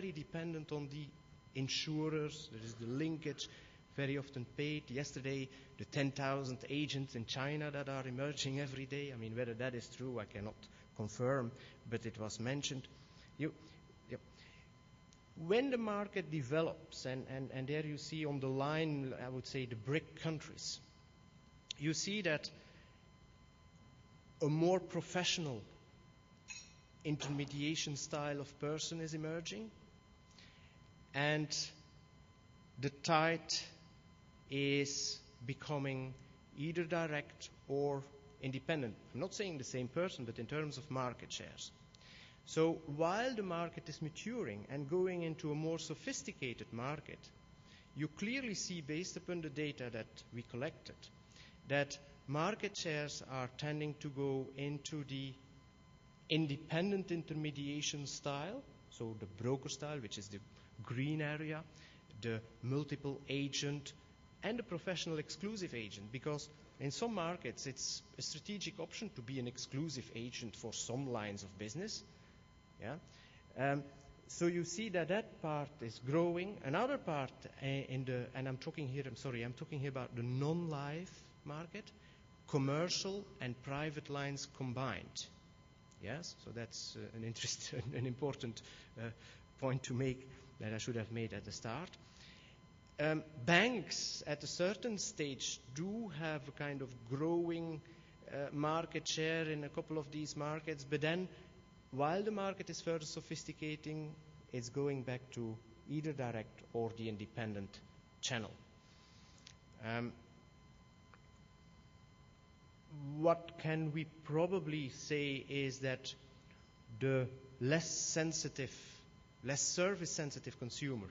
very dependent on the insurers. There is the linkage, very often paid. Yesterday, the 10,000 agents in China that are emerging every day. I mean, whether that is true, I cannot confirm, but it was mentioned. When the market develops, and there you see on the line, I would say, the BRIC countries, you see that a more professional intermediation style of person is emerging, and the tide is becoming either direct or independent. I'm not saying the same person, but in terms of market shares. So while the market is maturing and going into a more sophisticated market, you clearly see, based upon the data that we collected, that market shares are tending to go into the independent intermediation style, so the broker style, which is the green area, the multiple agent, and the professional exclusive agent, because in some markets it's a strategic option to be an exclusive agent for some lines of business. So you see that part is growing. Another part I'm talking here about the non-life market, commercial and private lines combined. Yes, so that's an important point to make that I should have made at the start. Banks at a certain stage do have a kind of growing market share in a couple of these markets, but then while the market is further sophisticating, it's going back to either direct or the independent channel. What can we probably say is that the less service-sensitive consumer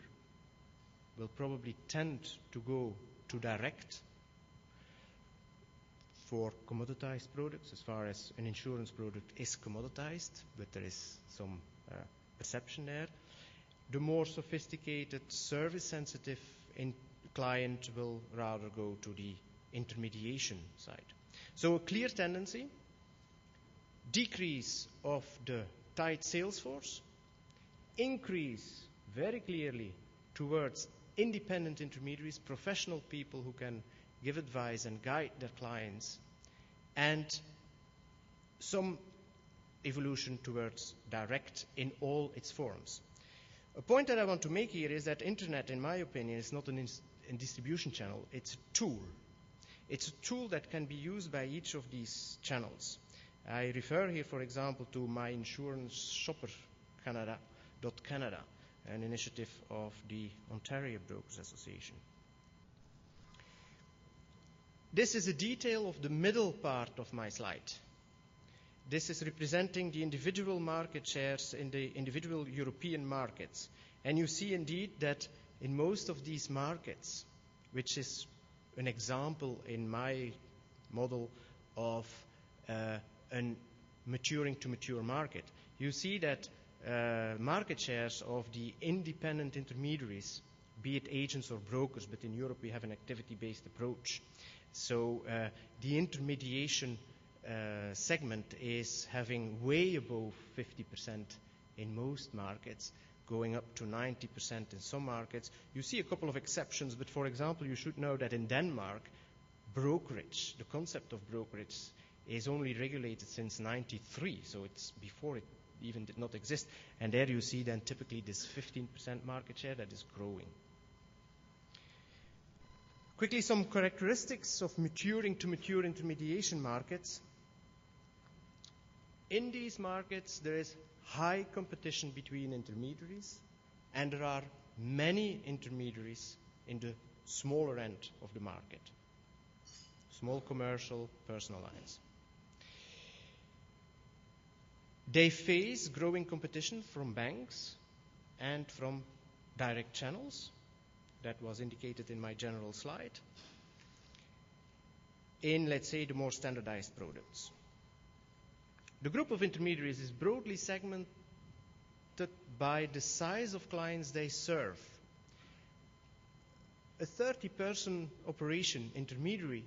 will probably tend to go to direct for commoditized products, as far as an insurance product is commoditized, but there is some perception there. The more sophisticated, service-sensitive client will rather go to the intermediation side. So a clear tendency, decrease of the tied sales force, increase very clearly towards independent intermediaries, professional people who can give advice and guide their clients, and some evolution towards direct in all its forms. A point that I want to make here is that internet, in my opinion, is not a distribution channel, it's a tool. It's a tool that can be used by each of these channels. I refer here, for example, to My Insurance Shopper Canada, an initiative of the Ontario Brokers Association. This is a detail of the middle part of my slide. This is representing the individual market shares in the individual European markets. And you see indeed that in most of these markets, which is an example in my model of a maturing to mature market, you see that market shares of the independent intermediaries, be it agents or brokers, but in Europe we have an activity-based approach. So the intermediation segment is having way above 50% in most markets, going up to 90% in some markets. You see a couple of exceptions, but for example, you should know that in Denmark, brokerage, the concept of brokerage, is only regulated since 93, so it's before it even did not exist. And there you see then typically this 15% market share that is growing. Quickly, some characteristics of maturing to mature intermediation markets. In these markets, there is high competition between intermediaries, and there are many intermediaries in the smaller end of the market. Small commercial, personal lines. They face growing competition from banks and from direct channels. That was indicated in my general slide. In, let's say, the more standardized products. The group of intermediaries is broadly segmented by the size of clients they serve. A 30-person operation intermediary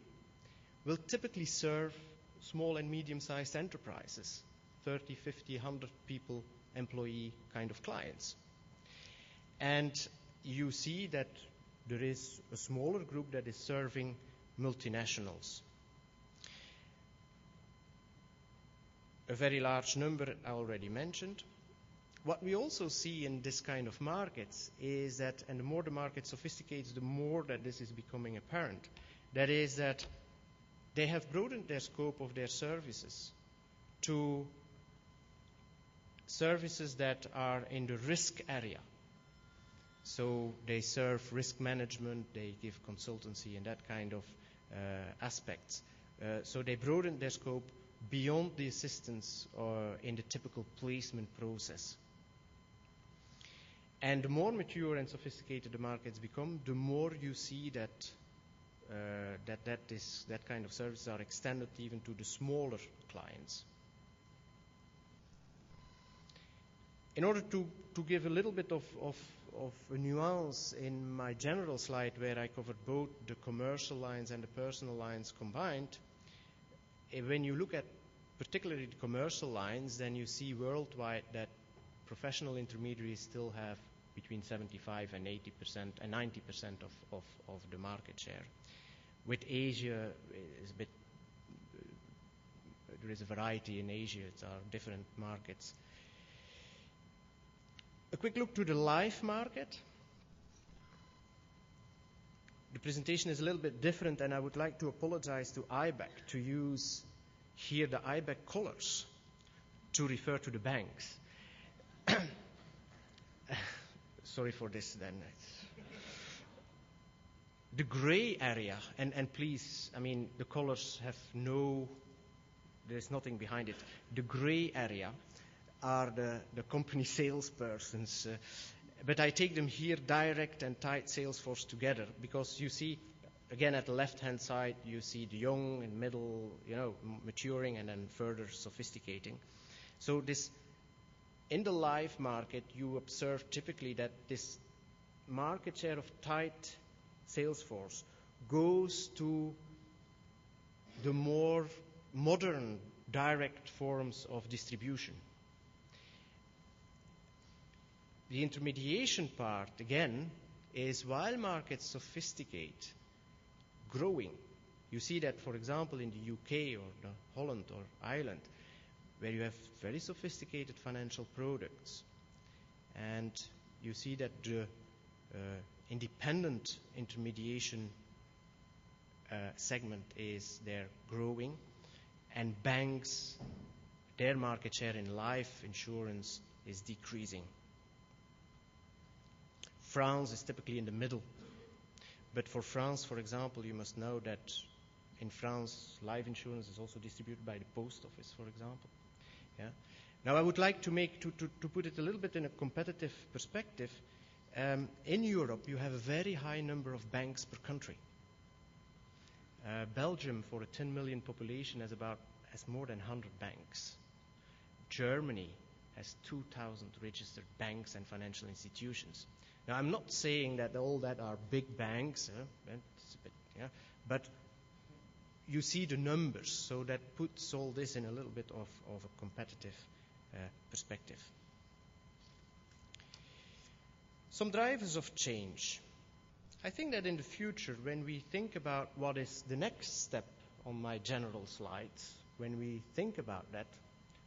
will typically serve small and medium-sized enterprises, 30, 50, 100 people, employee kind of clients. And you see that there is a smaller group that is serving multinationals. A very large number I already mentioned. What we also see in this kind of markets is that, and the more the market sophisticates, the more that this is becoming apparent. That is that they have broadened their scope of their services to services that are in the risk area. So they serve risk management, they give consultancy and that kind of aspects. So they broaden their scope beyond the assistance in the typical placement process. And the more mature and sophisticated the markets become, the more you see that that kind of services are extended even to the smaller clients. In order to give a little bit of a nuance in my general slide where I covered both the commercial lines and the personal lines combined, when you look at particularly the commercial lines, then you see worldwide that professional intermediaries still have between 75 and 80% and 90% of the market share. With Asia, is a bit, there is a variety in Asia. It's our different markets. A quick look to the life market. The presentation is a little bit different, and I would like to apologize to IBEC to use here the IBEC colors to refer to the banks. Sorry for this then. The gray area, and please, I mean, the colors have there's nothing behind it. The gray area are the company salespersons. But I take them here, direct and tight sales force together, because you see, again, at the left-hand side, you see the young and middle, maturing and then further sophisticating. So this, in the life market, you observe typically that this market share of tight sales force goes to the more modern direct forms of distribution. The intermediation part, again, is while markets sophisticate, growing. You see that, for example, in the UK or Holland or Ireland, where you have very sophisticated financial products. And you see that the independent intermediation segment is there growing, and banks, their market share in life insurance is decreasing. France is typically in the middle. But for France, for example, you must know that in France, life insurance is also distributed by the post office, for example. Yeah. Now, I would like to put it a little bit in a competitive perspective. In Europe, you have a very high number of banks per country. Belgium, for a 10 million population, has more than 100 banks. Germany has 2,000 registered banks and financial institutions. Now, I'm not saying that all that are big banks, but you see the numbers, so that puts all this in a little bit of a competitive perspective. Some drivers of change. I think that in the future, when we think about what is the next step on my general slides, when we think about that,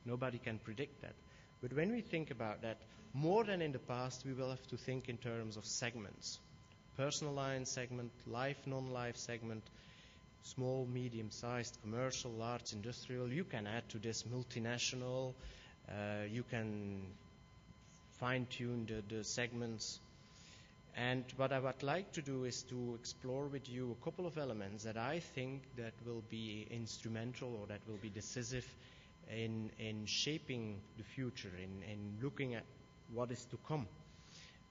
nobody can predict that. But when we think about that, more than in the past, we will have to think in terms of segments. Personal line segment, life, non-life segment, small, medium-sized, commercial, large, industrial. You can add to this multinational. You can fine-tune the segments. And what I would like to do is to explore with you a couple of elements that I think that will be instrumental or that will be decisive in shaping the future, in looking at what is to come.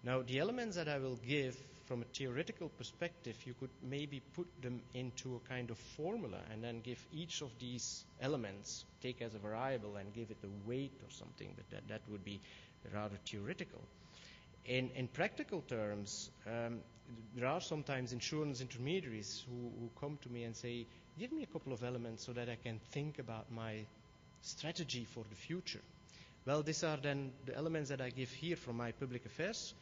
Now, the elements that I will give from a theoretical perspective, you could maybe put them into a kind of formula and then give each of these elements, take as a variable and give it a weight or something, but that would be rather theoretical. In practical terms, there are sometimes insurance intermediaries who come to me and say, give me a couple of elements so that I can think about my strategy for the future. Well, these are then the elements that I give here from my public affairs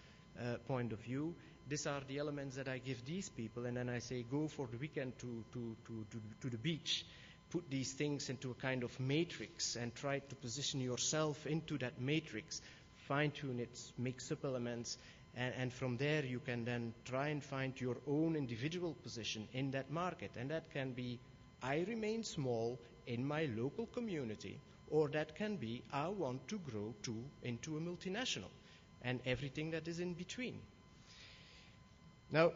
point of view, these are the elements that I give these people, and then I say, go for the weekend to the beach. Put these things into a kind of matrix and try to position yourself into that matrix. Fine-tune it, make sub-elements, and from there you can then try and find your own individual position in that market. And that can be, I remain small in my local community, or that can be, I want to grow into a multinational, and everything that is in between. Now,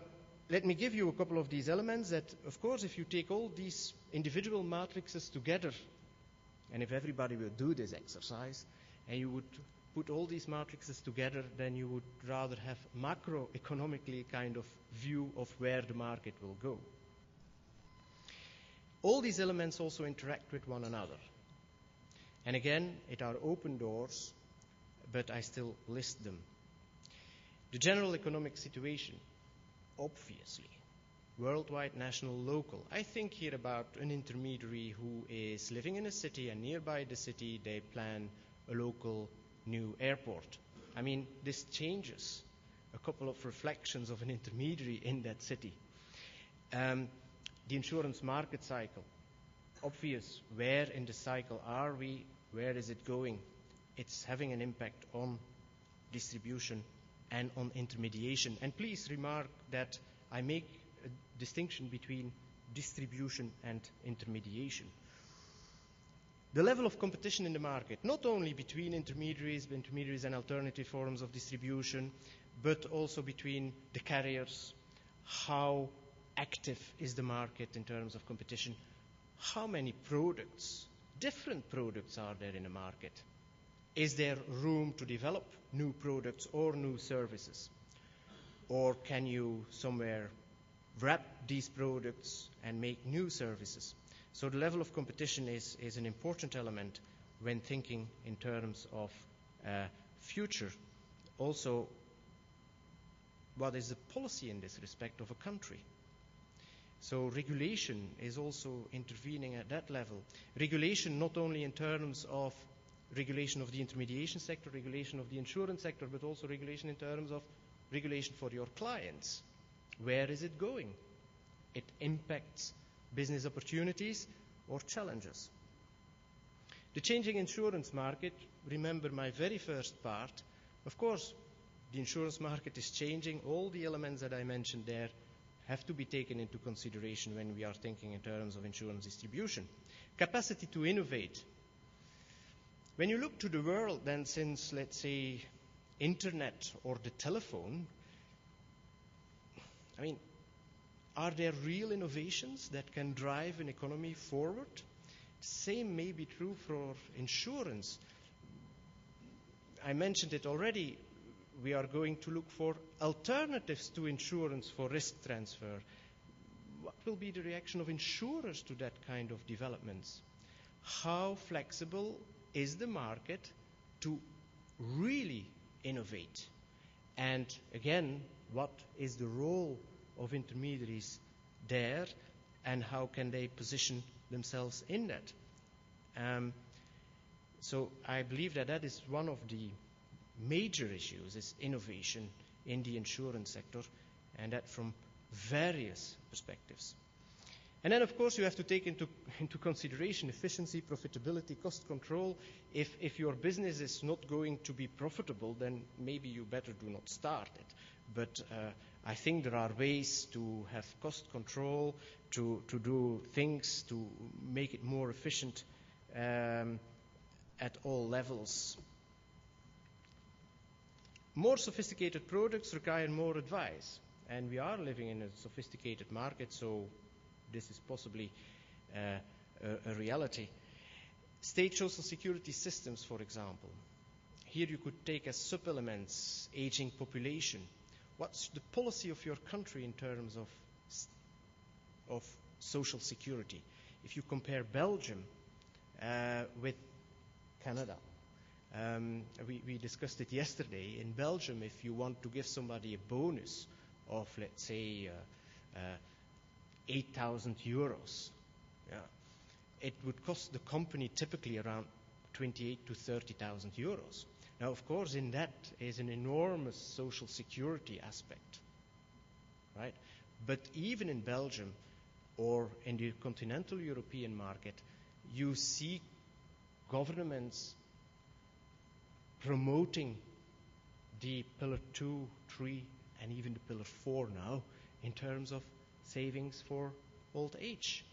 let me give you a couple of these elements that, of course, if you take all these individual matrices together, and if everybody will do this exercise, and you would put all these matrices together, then you would rather have macroeconomically kind of view of where the market will go. All these elements also interact with one another. And again, it are open doors, but I still list them. The general economic situation, obviously, worldwide, national, local. I think here about an intermediary who is living in a city, and nearby the city they plan a local new airport. I mean, this changes a couple of reflections of an intermediary in that city. The insurance market cycle, obvious, where in the cycle are we, where is it going? It's having an impact on distribution and on intermediation. And please remark that I make a distinction between distribution and intermediation. The level of competition in the market, not only between intermediaries and alternative forms of distribution, but also between the carriers. How active is the market in terms of competition? How many products, different products are there in the market? Is there room to develop new products or new services? Or can you somewhere wrap these products and make new services? So the level of competition is an important element when thinking in terms of future. Also, what is the policy in this respect of a country? So regulation is also intervening at that level. Regulation not only in terms of regulation of the intermediation sector, regulation of the insurance sector, but also regulation in terms of regulation for your clients. Where is it going? It impacts business opportunities or challenges. The changing insurance market, remember my very first part, of course, the insurance market is changing. All the elements that I mentioned there have to be taken into consideration when we are thinking in terms of insurance distribution. Capacity to innovate. When you look to the world, then since, let's say, internet or the telephone, I mean, are there real innovations that can drive an economy forward? Same may be true for insurance. I mentioned it already. We are going to look for alternatives to insurance for risk transfer. What will be the reaction of insurers to that kind of developments? How flexible is the market to really innovate? And again, what is the role of intermediaries there, and how can they position themselves in that? So I believe that is one of the major issues, is innovation in the insurance sector, and that from various perspectives. And then, of course, you have to take into consideration efficiency, profitability, cost control. If your business is not going to be profitable, then maybe you better do not start it. But I think there are ways to have cost control, to do things to make it more efficient at all levels. More sophisticated products require more advice. And we are living in a sophisticated market, so this is possibly a reality. State social security systems, for example. Here you could take as sub-elements aging population. What's the policy of your country in terms of social security? If you compare Belgium with Canada, we discussed it yesterday. In Belgium, if you want to give somebody a bonus of, let's say, 8,000 euros, it would cost the company typically around 28,000 to 30,000 euros. Now, of course, in that is an enormous social security aspect, right? But even in Belgium or in the continental European market, you see governments promoting the Pillar 2, 3, and even the Pillar 4 now in terms of savings for old age,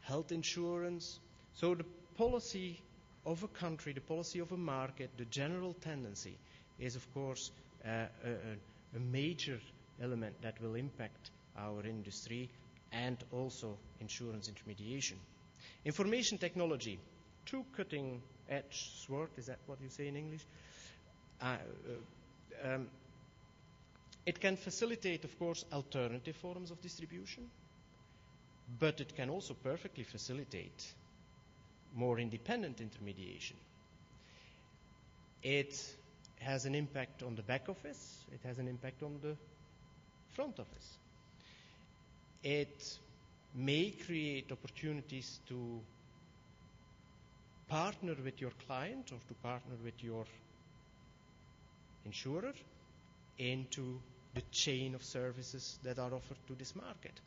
health insurance. So the policy of a country, the policy of a market, the general tendency is, of course, a major element that will impact our industry and also insurance intermediation. Information technology, two cutting-edge sword, is that what you say in English? It can facilitate, of course, alternative forms of distribution, but it can also perfectly facilitate more independent intermediation. It has an impact on the back office. It has an impact on the front office. It may create opportunities to partner with your client or to partner with your insurer into the chain of services that are offered to this market.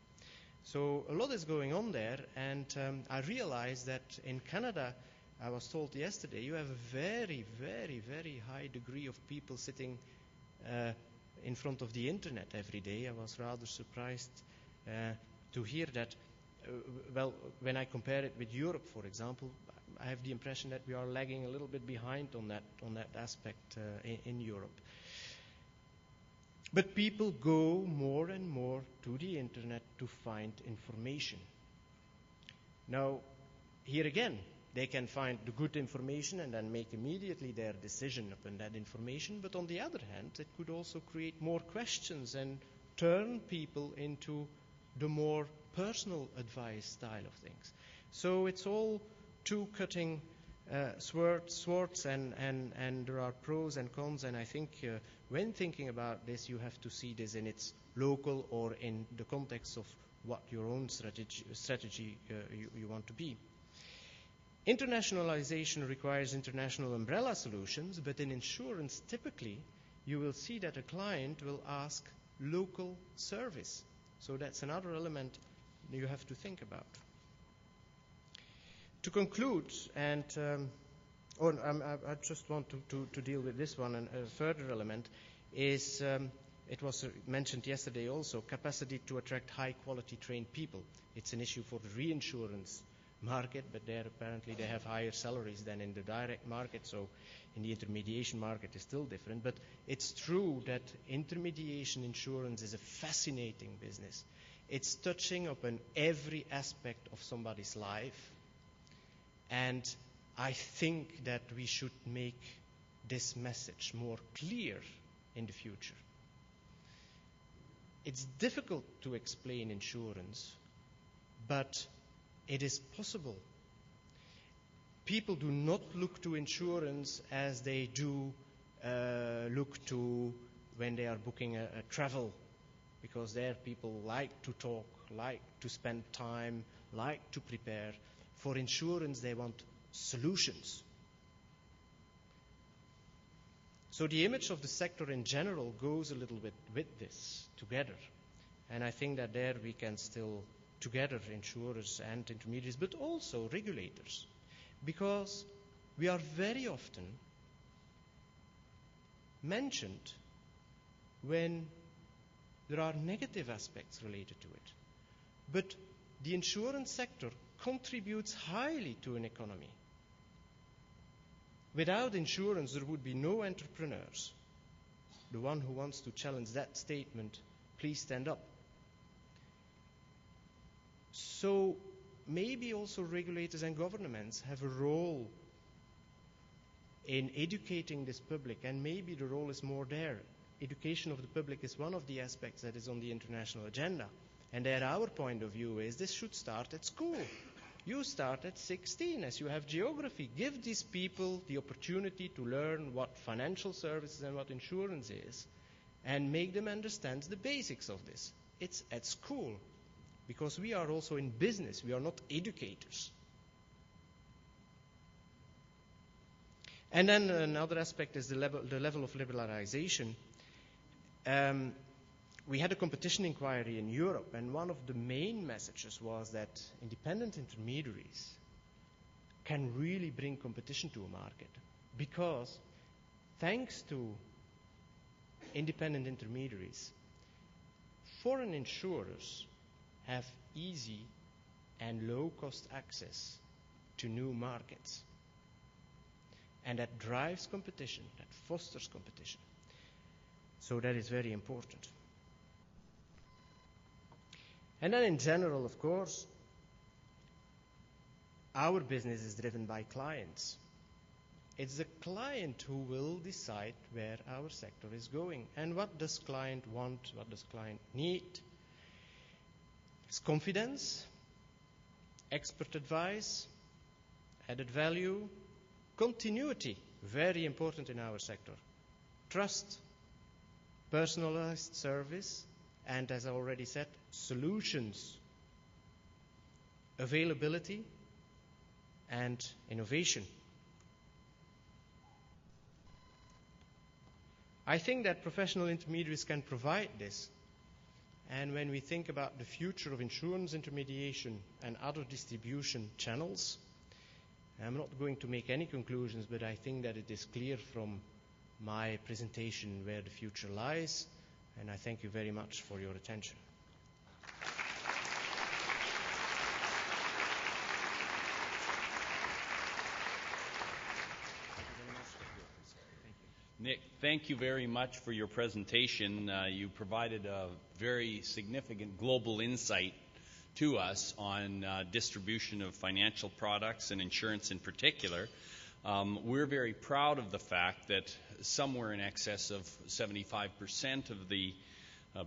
So a lot is going on there, and I realized that in Canada, I was told yesterday, you have a very, very, very high degree of people sitting in front of the internet every day. I was rather surprised to hear that. Well, when I compare it with Europe, for example, I have the impression that we are lagging a little bit behind on that aspect in Europe. But people go more and more to the internet to find information. Now, here again, they can find the good information and then make immediately their decision upon that information. But on the other hand, it could also create more questions and turn people into the more personal advice style of things. So it's all two cutting swords, and there are pros and cons, and I think when thinking about this, you have to see this in its local or in the context of what your own strategy you want to be. Internationalization requires international umbrella solutions, but in insurance, typically, you will see that a client will ask local service. So that's another element you have to think about. To conclude, and I just want to deal with this one, and a further element is, it was mentioned yesterday also, capacity to attract high-quality trained people. It's an issue for the reinsurance market, but there apparently they have higher salaries than in the direct market, so in the intermediation market is still different. But it's true that intermediation insurance is a fascinating business. It's touching upon every aspect of somebody's life. And I think that we should make this message more clear in the future. It's difficult to explain insurance, but it is possible. People do not look to insurance as they do look to when they are booking a travel, because there people like to talk, like to spend time, like to prepare. For insurance, they want solutions. So the image of the sector in general goes a little bit with this together. And I think that there we can still, together, insurers and intermediaries, but also regulators, because we are very often mentioned when there are negative aspects related to it. But the insurance sector contributes highly to an economy. Without insurance, there would be no entrepreneurs. The one who wants to challenge that statement, please stand up. So maybe also regulators and governments have a role in educating this public, and maybe the role is more there. Education of the public is one of the aspects that is on the international agenda. And there our point of view is this should start at school. You start at 16 as you have geography. Give these people the opportunity to learn what financial services and what insurance is, and make them understand the basics of this. It's at school, because we are also in business. We are not educators. And then another aspect is the level of liberalization. We had a competition inquiry in Europe, and one of the main messages was that independent intermediaries can really bring competition to a market, because thanks to independent intermediaries, foreign insurers have easy and low-cost access to new markets. And that drives competition, that fosters competition. So that is very important. And then in general, of course, our business is driven by clients. It's the client who will decide where our sector is going. And what does client want? What does client need? It's confidence, expert advice, added value, continuity, very important in our sector, trust, personalized service, and as I already said, solutions, availability, and innovation. I think that professional intermediaries can provide this. And when we think about the future of insurance intermediation and other distribution channels, I'm not going to make any conclusions, but I think that it is clear from my presentation where the future lies, and I thank you very much for your attention. Nick, thank you very much for your presentation. You provided a very significant global insight to us on distribution of financial products and insurance in particular. We're very proud of the fact that somewhere in excess of 75% of the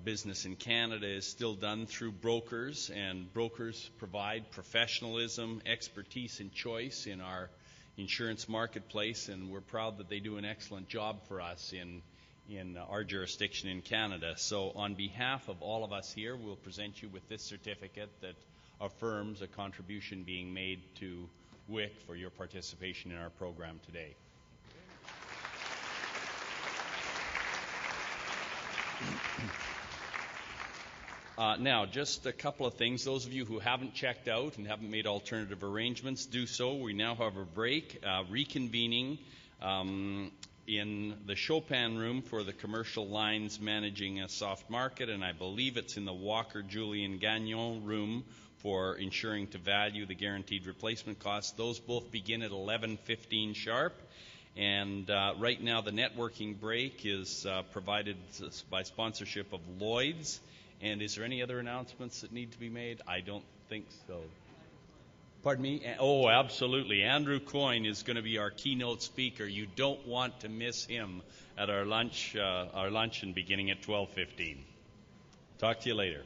business in Canada is still done through brokers, and brokers provide professionalism, expertise, and choice in our insurance marketplace, and we're proud that they do an excellent job for us in our jurisdiction in Canada. So on behalf of all of us here, we'll present you with this certificate that affirms a contribution being made to WIC for your participation in our program today. Now, just a couple of things. Those of you who haven't checked out and haven't made alternative arrangements, do so. We now have a break, reconvening in the Chopin room for the commercial lines managing a soft market, and I believe it's in the Walker-Julian Gagnon room for insuring to value the guaranteed replacement costs. Those both begin at 11:15 sharp. And right now the networking break is provided by sponsorship of Lloyd's. And is there any other announcements that need to be made? I don't think so. Pardon me? Oh, absolutely. Andrew Coyne is going to be our keynote speaker. You don't want to miss him at our luncheon beginning at 12:15. Talk to you later.